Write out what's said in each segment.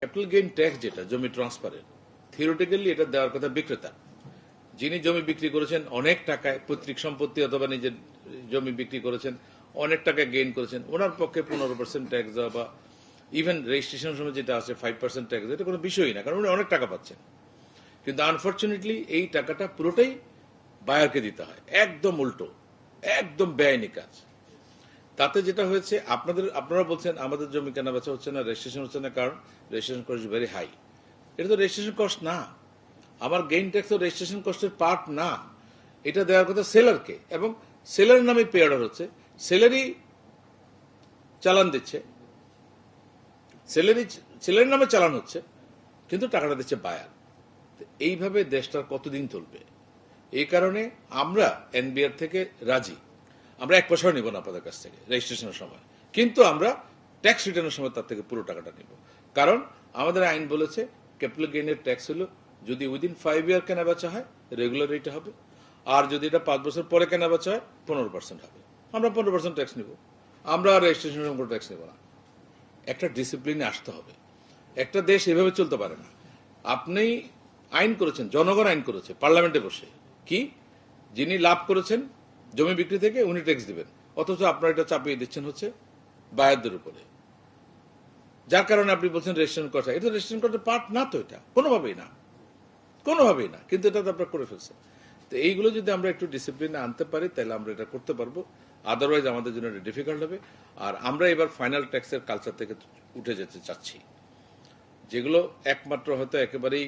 Capital gain tax যেটা জমি ট্রান্সফারের, থিওরিটিক্যালি এটা দেওয়ার কথা বিক্রেতা। যিনি জমি বিক্রি করেছেন অনেক টাকায়, পৈতৃক সম্পত্তি অথবা নিজের জমি বিক্রি করেছেন অনেক টাকা গেইন করেছেন, ওনার পক্ষে 15% ট্যাক্স দেওয়া বা ইভেন রেজিস্ট্রেশন সময় যেটা আছে 5% ট্যাক্স, এটা কোনো বিষয়ই না, কারণ উনি অনেক টাকা পাচ্ছেন। কিন্তু আনফর্চুনেটলি এই টাকাটা পুরোটাই বায়ারকে দিতে হয়, একদম উল্টো, একদম বেআইনি কাজ। তাতে যেটা হয়েছে, আপনারা বলছেন আমাদের জমি কেনা বেচা হচ্ছে না, রেজিস্ট্রেশন হচ্ছে না, কারণ রেজিস্ট্রেশন কস্ট ভেরি হাই। এটা তো রেজিস্ট্রেশন কস্ট না, আমার গেইন ট্যাক্স তো রেজিস্ট্রেশন কস্টের পার্ট না, এটা দেওয়ার কথা সেলারকে, এবং সেলারের নামে পে অর্ডার হচ্ছে, সেলারই চালান দিচ্ছে, সেলারের নামে চালান হচ্ছে, কিন্তু টাকাটা দিচ্ছে বায়ার। এইভাবে দেশটার কতদিন চলবে? এই কারণে আমরা এনবিআর থেকে রাজি, আমরা 1 পয়সাও নিব না আপনাদের কাছ থেকে রেজিস্ট্রেশনের সময়, কিন্তু আমরা ট্যাক্স রিটার্নের সময় তার থেকে পুরো টাকাটা নিব। কারণ আমাদের আইন বলেছে ক্যাপিটাল গেইনের ট্যাক্স হলো যদি উইদিন 5 ইয়ার কেনা বেচা হয় রেগুলার রেটে হবে, আর যদি এটা 5 বছর পরে কেনা বেচা হয় 15% হবে। আমরা 15% ট্যাক্স নিব, আমরা আর রেজিস্ট্রেশনের কোনো ট্যাক্স নেব না। একটা ডিসিপ্লিনে আসতে হবে, একটা দেশ এভাবে চলতে পারে না। আপনি আইন করেছেন, জনগণ আইন করেছে পার্লামেন্টে বসে, কি যিনি লাভ করেছেন জমি বিক্রি থেকে উনি ট্যাক্স দিবেন, অথচ আপনারা এটা চাপিয়ে দিচ্ছেন হচ্ছে বায়ারদের উপরে, যার কারণে আপনি বলছেন রেজিস্ট্রেশন কস্ট। এটা রেজিস্ট্রেশন কস্টের পার্ট না, তো এটা কোনোভাবেই না, কোনোভাবেই না, কিন্তু এটা তো আপনারা করে ফেলছেন। তো এইগুলো যদি আমরা একটু ডিসিপ্লিনে আনতে পারি তাহলে আমরা এটা করতে পারবো, আদারওয়াইজ আমাদের জন্য এটা ডিফিকাল্ট হবে। আর আমরা এবার ফাইনাল ট্যাক্সের কালচার থেকে উঠে যেতে চাচ্ছি, যেগুলো একমাত্র হয়তো একেবারেই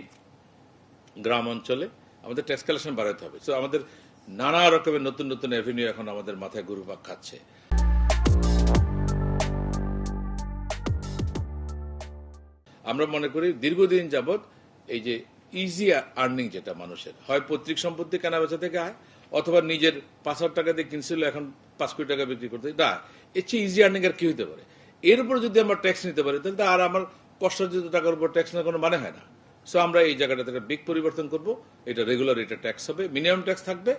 গ্রাম অঞ্চলে আমাদের ট্যাক্স কালেকশন বাড়াতে হবে। তো আমাদের নানা রকমের নতুন নতুন অ্যাভিনিউ এখন আমাদের মাথায় ঘুরপাক খাচ্ছে। আমরা মনে করি দীর্ঘদিন যাবৎ এই যে ইজি আর্নিং যেটা মানুষের, হয় পৈতৃক সম্পত্তি কেনা বেচা থেকে আয়, অথবা নিজের 5,000 টাকা দিয়ে কিনছিল এখন 5 কোটি টাকা বিক্রি করতে, এটা এর চেয়ে ইজি আর্নিং আর কি হতে পারে? এর উপর যদি আমরা ট্যাক্স নিতে পারি তাহলে আর আমার কষ্টার্জিত টাকার উপর ট্যাক্স নেওয়ার কোনো মানে হয় না। সো আমরা এই জায়গাটা থেকে বিগ পরিবর্তন করব, এটা রেগুলার রেটে ট্যাক্স হবে, মিনিমাম ট্যাক্স থাকবে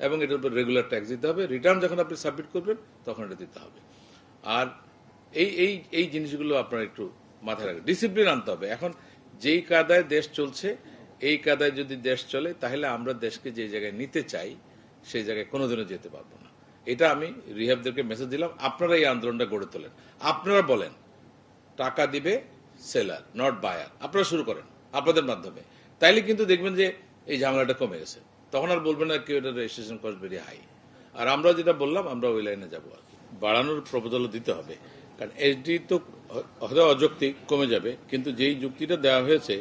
এবং এটার উপর রেগুলার ট্যাক্স দিতে হবে। রিটার্ন যখন আপনি সাবমিট করবেন তখন এটা দিতে হবে। আর এই এই এই জিনিসগুলো আপনার একটু মাথায় রাখবেন, ডিসিপ্লিন আনতে হবে। এখন যেই কায়দায় দেশ চলছে, এই কায়দায় যদি দেশ চলে তাহলে আমরা দেশকে যে জায়গায় নিতে চাই সেই জায়গায় কোনোদিনও যেতে পারবো না। এটা আমি রিহাবদেরকে মেসেজ দিলাম, আপনারা এই আন্দোলনটা গড়ে তোলেন। আপনারা বলেন টাকা দিবে সেলার, নট বায়ার, আপনারা শুরু করেন আপনাদের মাধ্যমে, তাইলে কিন্তু দেখবেন যে এই ঝামেলাটা কমে গেছে। তখন আর বলবেন না কেউ এটা রেজিস্ট্রেশন কস্ট ভেরি হাই। আর আমরা যেটা বললাম আমরা ওই লাইনে যাবো আর কি, বাড়ানোর প্রপোজালও দিতে হবে, কারণ এসডি তো হয়তো অযৌক্তিক কমে যাবে, কিন্তু যেই যুক্তিটা দেওয়া হয়েছে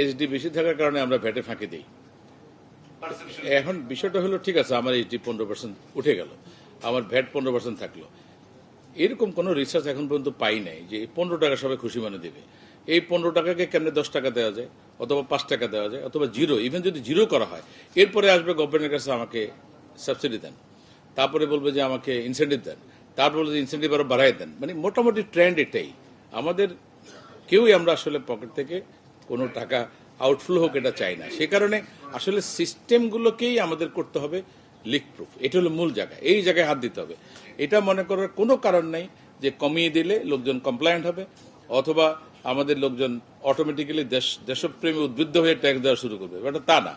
এসডি বেশি থাকার কারণে আমরা ভ্যাটে ফাঁকি দিই। এখন বিষয়টা হলো ঠিক আছে, আমার এইচডি 15% উঠে গেল, আমার ভ্যাট 15% থাকলো, এরকম কোনো রিসার্চ এখন পর্যন্ত পাই নাই যে 15 টাকা সবাই খুশি মানে দেবে। এই 15 টাকাকে কেমনে 10 টাকা দেওয়া যায়, অথবা 5 টাকা দেওয়া যায়, অথবা জিরো, ইভেন যদি জিরো করা হয় এরপরে আসবে গভর্নমেন্টের কাছে আমাকে সাবসিডি দেন, তারপরে বলবে যে আমাকে ইনসেন্টিভ দেন, তারপর বলবে যে ইনসেন্টিভ আরো বাড়াই দেন। মানে মোটামুটি ট্রেন্ড এটাই, আমাদের কেউই আমরা আসলে পকেট থেকে কোনো টাকা আউটফ্লো হোক এটা চাই না। সে কারণে আসলে সিস্টেমগুলোকেই আমাদের করতে হবে লিক প্রুফ, এটা হলো মূল জায়গা, এই জায়গায় হাত দিতে হবে। এটা মনে করার কোনো কারণ নাই যে কমিয়ে দিলে লোকজন কমপ্লায়েন্ট হবে, অথবা আমাদের লোকজন অটোমেটিক্যালি দেশপ্রেমী উদ্বুদ্ধ হয়ে ট্যাক্স দেওয়া শুরু করবে, এটা তা না।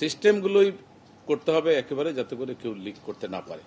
সিস্টেমগুলোই করতে হবে একেবারে, যাতে করে কেউ লিক করতে না পারে।